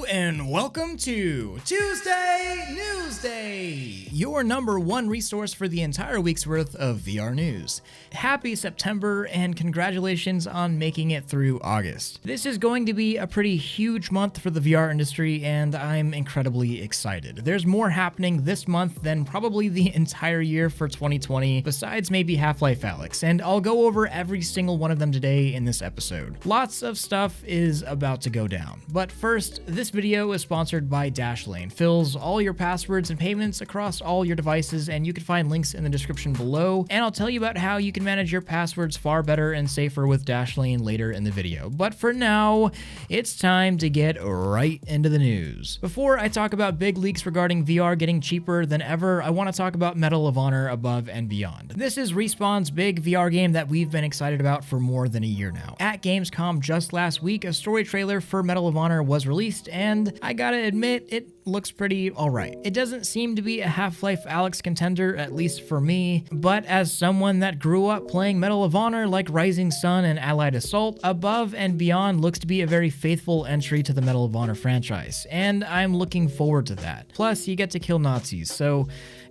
And welcome to Tuesday NEWSDAY, your #1 resource for the entire week's worth of VR news. Happy September and congratulations on making it through August. This is going to be a pretty huge month for the VR industry and I'm incredibly excited. There's more happening this month than probably the entire year for 2020, besides maybe Half Life Alyx, and I'll go over every single one of them today in this episode. Lots of stuff is about to go down, but first, this video is sponsored by Dashlane. Fills all your passwords and payments across all your devices, and you can find links in the description below, and I'll tell you about how you can manage your passwords far better and safer with Dashlane later in the video. But for now, it's time to get right into the news. Before I talk about big leaks regarding VR getting cheaper than ever, I want to talk about Medal of Honor Above and Beyond. This is Respawn's big VR game that we've been excited about for more than a year now. At Gamescom just last week, a story trailer for Medal of Honor was released, and I gotta admit, it looks pretty alright. It doesn't seem to be a Half Life Alyx contender, at least for me, but as someone that grew up playing Medal of Honor like Rising Sun and Allied Assault, Above and Beyond looks to be a very faithful entry to the Medal of Honor franchise, and I'm looking forward to that. Plus, you get to kill Nazis, so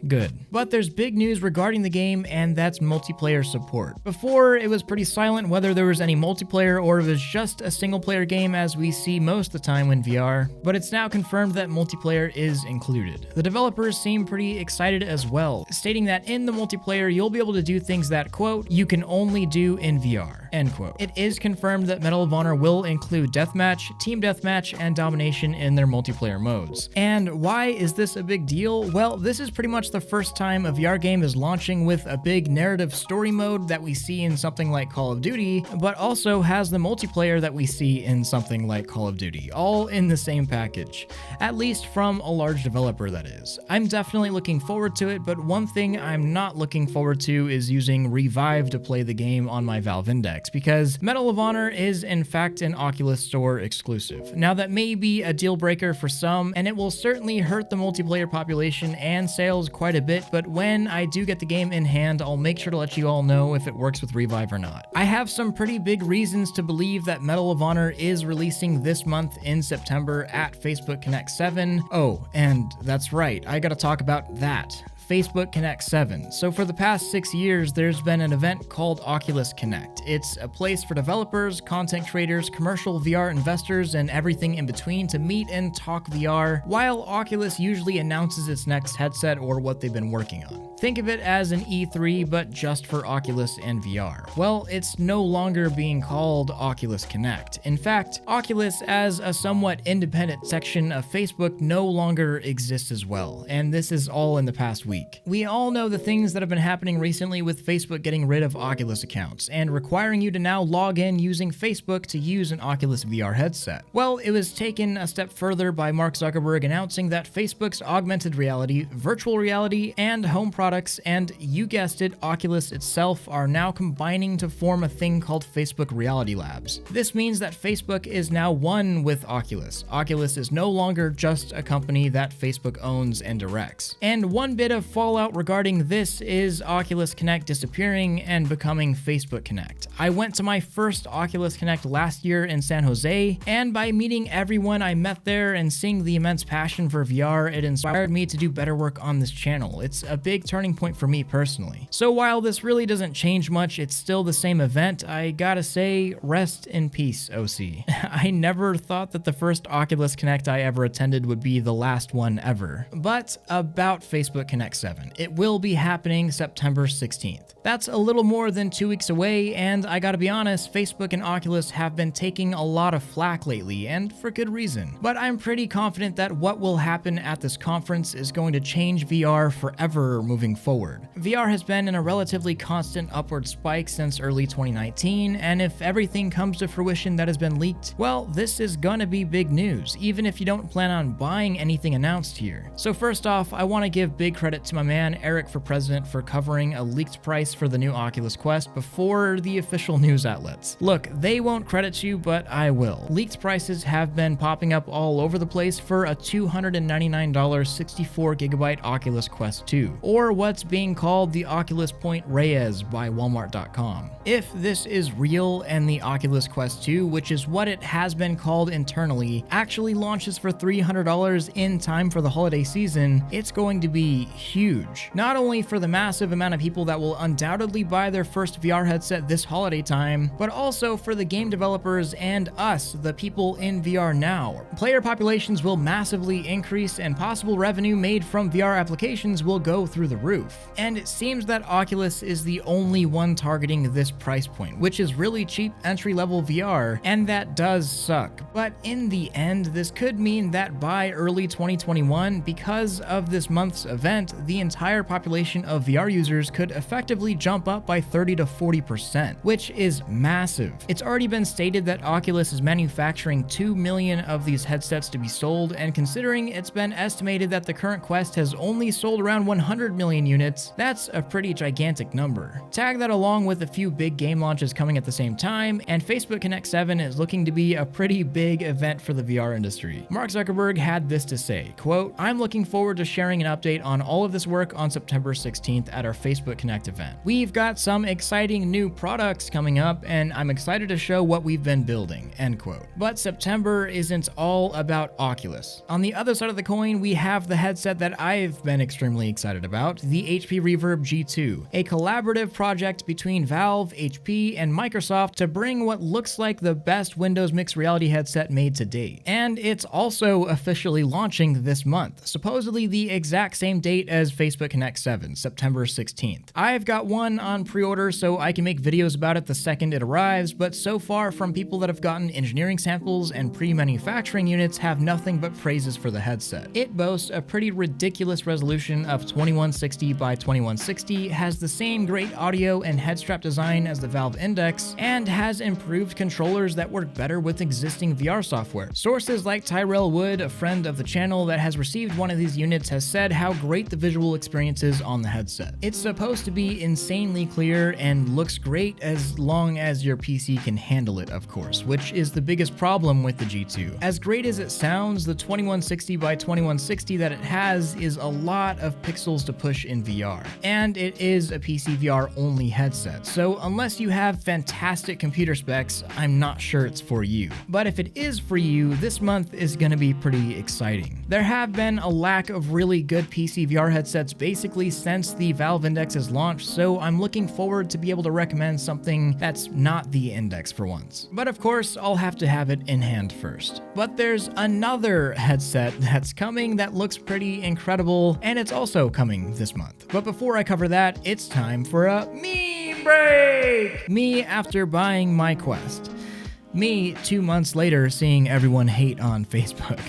good. But there's big news regarding the game, and that's multiplayer support. Before, it was pretty silent whether there was any multiplayer or it was just a single-player game as we see most of the time in VR, but it's now confirmed that multiplayer is included. The developers seem pretty excited as well, stating that in the multiplayer you'll be able to do things that, quote, you can only do in VR, end quote. It is confirmed that Medal of Honor will include Deathmatch, Team Deathmatch, and Domination in their multiplayer modes. And why is this a big deal? Well, this is pretty much the first time a VR game is launching with a big narrative story mode that we see in something like Call of Duty, but also has the multiplayer that we see in something like Call of Duty, all in the same package. At least from a large developer, that is. I'm definitely looking forward to it, but one thing I'm not looking forward to is using Revive to play the game on my Valve Index, because Medal of Honor is in fact an Oculus Store exclusive. Now that may be a deal breaker for some, and it will certainly hurt the multiplayer population and sales quite a bit, but when I do get the game in hand, I'll make sure to let you all know if it works with Revive or not. I have some pretty big reasons to believe that Medal of Honor is releasing this month in September at Facebook Connect 7. Oh, and that's right, I gotta talk about that. Facebook Connect 7. So for the past 6 years, there's been an event called Oculus Connect. It's a place for developers, content creators, commercial VR investors, and everything in between to meet and talk VR, while Oculus usually announces its next headset or what they've been working on. Think of it as an E3, but just for Oculus and VR. Well, it's no longer being called Oculus Connect. In fact, Oculus as a somewhat independent section of Facebook no longer exists as well, and this is all in the past week. We all know the things that have been happening recently with Facebook getting rid of Oculus accounts and requiring you to now log in using Facebook to use an Oculus VR headset. Well, it was taken a step further by Mark Zuckerberg announcing that Facebook's augmented reality, virtual reality, and home products, and you guessed it, Oculus itself, are now combining to form a thing called Facebook Reality Labs. This means that Facebook is now one with Oculus. Oculus is no longer just a company that Facebook owns and directs. And one bit of fallout regarding this is Oculus Connect disappearing and becoming Facebook Connect. I went to my first Oculus Connect last year in San Jose, and by meeting everyone I met there and seeing the immense passion for VR, it inspired me to do better work on this channel. It's a big turning point for me personally. So while this really doesn't change much, it's still the same event, I gotta say, rest in peace, OC. I never thought that the first Oculus Connect I ever attended would be the last one ever. But about Facebook Connect 7. It will be happening September 16th. That's a little more than 2 weeks away, and I gotta be honest, Facebook and Oculus have been taking a lot of flack lately, and for good reason. But I'm pretty confident that what will happen at this conference is going to change VR forever moving forward. VR has been in a relatively constant upward spike since early 2019, and if everything comes to fruition that has been leaked, well, this is gonna be big news, even if you don't plan on buying anything announced here. So first off, I want to give big credit to my man Eric for president for covering a leaked price for the new Oculus Quest before the official news outlets. Look, they won't credit you, but I will. Leaked prices have been popping up all over the place for a $299 64GB Oculus Quest 2, or what's being called the Oculus Point Reyes by Walmart.com. If this is real and the Oculus Quest 2, which is what it has been called internally, actually launches for $300 in time for the holiday season, it's going to be huge. Not only for the massive amount of people that will undoubtedly buy their first VR headset this holiday time, but also for the game developers and us, the people in VR now. Player populations will massively increase and possible revenue made from VR applications will go through the roof. And it seems that Oculus is the only one targeting this price point, which is really cheap entry-level VR, and that does suck. But in the end, this could mean that by early 2021, because of this month's event, the entire population of VR users could effectively jump up by 30 to 40%, which is massive. It's already been stated that Oculus is manufacturing 2 million of these headsets to be sold, and considering it's been estimated that the current Quest has only sold around 100 million units, that's a pretty gigantic number. Tag that along with a few big game launches coming at the same time, and Facebook Connect 7 is looking to be a pretty big event for the VR industry. Mark Zuckerberg had this to say, quote, "I'm looking forward to sharing an update on all of this work on September 16th at our Facebook Connect event. We've got some exciting new products coming up, and I'm excited to show what we've been building," end quote. But September isn't all about Oculus. On the other side of the coin, we have the headset that I've been extremely excited about, the HP Reverb G2, a collaborative project between Valve, HP, and Microsoft to bring what looks like the best Windows mixed reality headset made to date. And it's also officially launching this month, supposedly the exact same date as Facebook Connect 7, September 16th. I've got one on pre-order so I can make videos about it the second it arrives, but so far from people that have gotten engineering samples and pre-manufacturing units have nothing but praises for the headset. It boasts a pretty ridiculous resolution of 2160 by 2160, has the same great audio and head strap design as the Valve Index, and has improved controllers that work better with existing VR software. Sources like Tyrell Wood, a friend of the channel that has received one of these units, has said how great the visual experience is on the headset. It's supposed to be insanely clear and looks great as long as your PC can handle it, of course, which is the biggest problem with the G2. As great as it sounds, the 2160 by 2160 that it has is a lot of pixels to push in VR. And it is a PC VR only headset, so unless you have fantastic computer specs, I'm not sure it's for you. But if it is for you, this month is gonna be pretty exciting. There have been a lack of really good PC VR headsets basically since the Valve Index's launch, so I'm looking forward to be able to recommend something that's not the Index for once. But of course, I'll have to have it in hand first. But there's another headset that's coming that looks pretty incredible, and it's also coming this month. But before I cover that, it's time for a meme break! Me after buying my Quest. Me 2 months later seeing everyone hate on Facebook.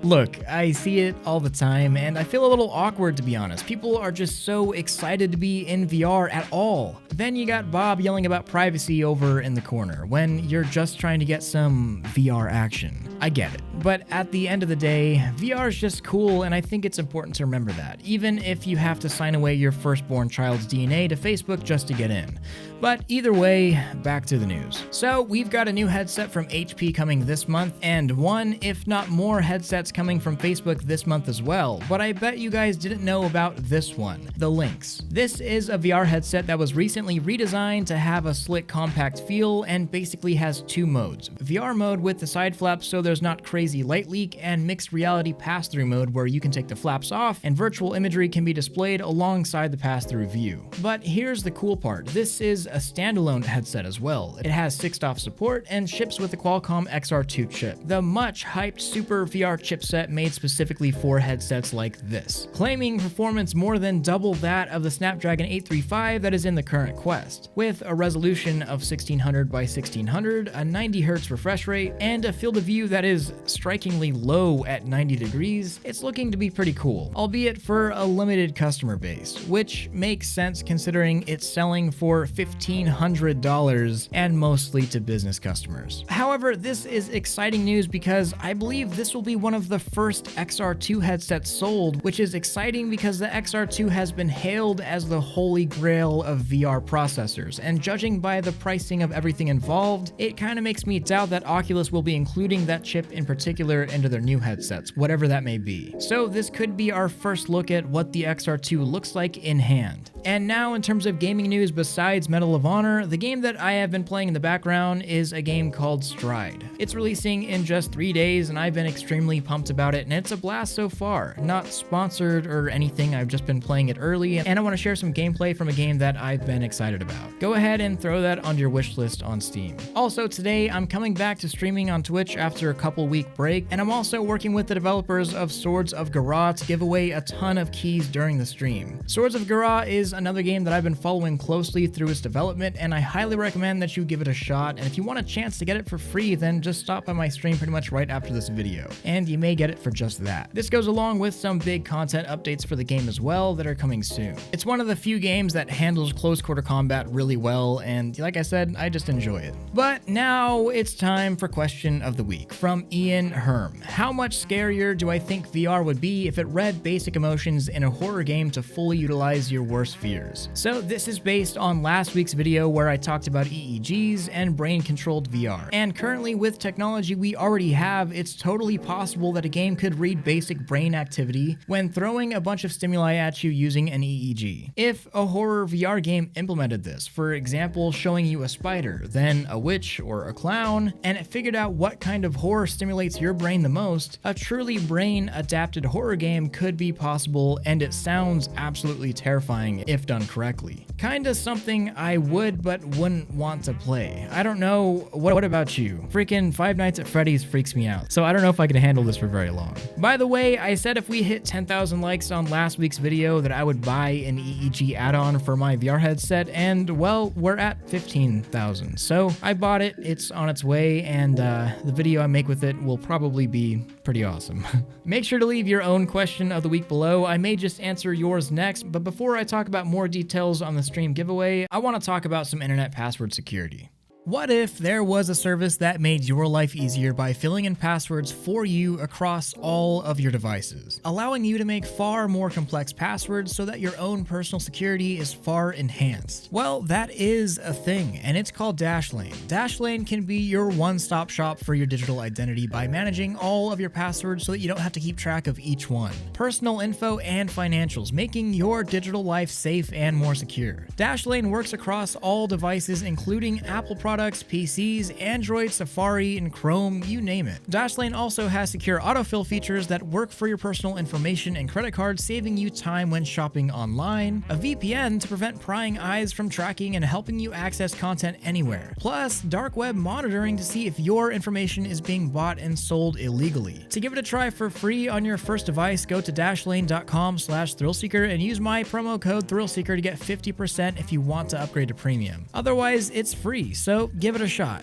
Look, I see it all the time, and I feel a little awkward to be honest. People are just so excited to be in VR at all. Then you got Bob yelling about privacy over in the corner when you're just trying to get some VR action. I get it. But at the end of the day, VR is just cool, and I think it's important to remember that, even if you have to sign away your firstborn child's DNA to Facebook just to get in. But either way, back to the news. So we've got a new headset from HP coming this month, and one, if not more, headsets coming from Facebook this month as well. But I bet you guys didn't know about this one, the Lynx. This is a VR headset that was recently redesigned to have a slick, compact feel, and basically has two modes. VR mode with the side flaps so there's not crazy light leak, and mixed reality pass-through mode where you can take the flaps off and virtual imagery can be displayed alongside the pass-through view. But here's the cool part. This is a standalone headset as well. It has 6DoF support and ships with the Qualcomm XR2 chip, the much hyped Super VR chipset made specifically for headsets like this, claiming performance more than double that of the Snapdragon 835 that is in the current that Quest. With a resolution of 1600 by 1600, a 90Hz refresh rate, and a field of view that is strikingly low at 90 degrees, it's looking to be pretty cool, albeit for a limited customer base, which makes sense considering it's selling for $1,500 and mostly to business customers. However, this is exciting news because I believe this will be one of the first XR2 headsets sold, which is exciting because the XR2 has been hailed as the holy grail of VR processors, and judging by the pricing of everything involved, it kind of makes me doubt that Oculus will be including that chip in particular into their new headsets, whatever that may be. So this could be our first look at what the XR2 looks like in hand. And now in terms of gaming news besides Medal of Honor, the game that I have been playing in the background is a game called Stride. It's releasing in just 3 days and I've been extremely pumped about it, and it's a blast so far. Not sponsored or anything, I've just been playing it early and I want to share some gameplay from a game that I've been excited about. Go ahead and throw that on your wish list on Steam. Also today I'm coming back to streaming on Twitch after a couple-week break, and I'm also working with the developers of Swords of Gurrah to give away a ton of keys during the stream. Swords of Gurrah is another game that I've been following closely through its development, and I highly recommend that you give it a shot, and if you want a chance to get it for free, then just stop by my stream pretty much right after this video, and you may get it for just that. This goes along with some big content updates for the game as well that are coming soon. It's one of the few games that handles close quarter combat really well, and like I said, I just enjoy it. But now it's time for question of the week from Ian Herm. How much scarier do I think VR would be if it read basic emotions in a horror game to fully utilize your worst fears? So this is based on last week's video where I talked about EEGs and brain-controlled VR. And currently with technology we already have, it's totally possible that a game could read basic brain activity when throwing a bunch of stimuli at you using an EEG. If a horror VR game implemented this, for example showing you a spider, then a witch or a clown, and it figured out what kind of horror stimulates your brain the most, a truly brain-adapted horror game could be possible, and it sounds absolutely terrifying if done correctly. Kinda something I would but wouldn't want to play. I don't know, what about you? Freaking Five Nights at Freddy's freaks me out, so I don't know if I can handle this for very long. By the way, I said if we hit 10,000 likes on last week's video that I would buy an EEG add-on for my VR headset, and well, we're at 15,000. So I bought it, it's on its way, and the video I make with it will probably be pretty awesome. Make sure to leave your own question of the week below. I may just answer yours next, but before I talk about more details on the stream giveaway, I want to talk about some internet password security. What if there was a service that made your life easier by filling in passwords for you across all of your devices, allowing you to make far more complex passwords so that your own personal security is far enhanced? Well, that is a thing, and it's called Dashlane. Dashlane can be your one-stop shop for your digital identity by managing all of your passwords so that you don't have to keep track of each one. Personal info and financials, making your digital life safe and more secure. Dashlane works across all devices, including Apple products, PCs, Android, Safari, and Chrome, you name it. Dashlane also has secure autofill features that work for your personal information and credit cards, saving you time when shopping online, a VPN to prevent prying eyes from tracking and helping you access content anywhere, plus dark web monitoring to see if your information is being bought and sold illegally. To give it a try for free on your first device, go to dashlane.com/thrillseeker and use my promo code thrillseeker to get 50% if you want to upgrade to premium. Otherwise, it's free, so give it a shot.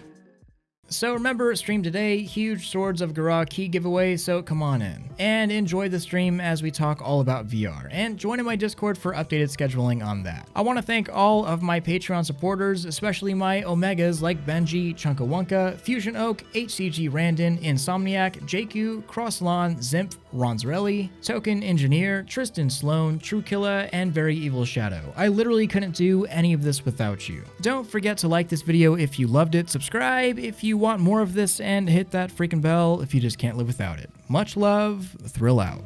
So remember, stream today, huge Swords of Gurrah key giveaway, so come on in. And enjoy the stream as we talk all about VR, and join in my Discord for updated scheduling on that. I want to thank all of my Patreon supporters, especially my Omegas like Benji, Chunkawunka, Fusion Oak, HCG Randon, Insomniac, JQ, Crosslawn, Zimph, Ronzarelli, Token Engineer, Tristan Sloan, Truekilla, and Very Evil Shadow. I literally couldn't do any of this without you. Don't forget to like this video if you loved it, subscribe if you want more of this, and hit that freaking bell if you just can't live without it. Much love, Thrill out.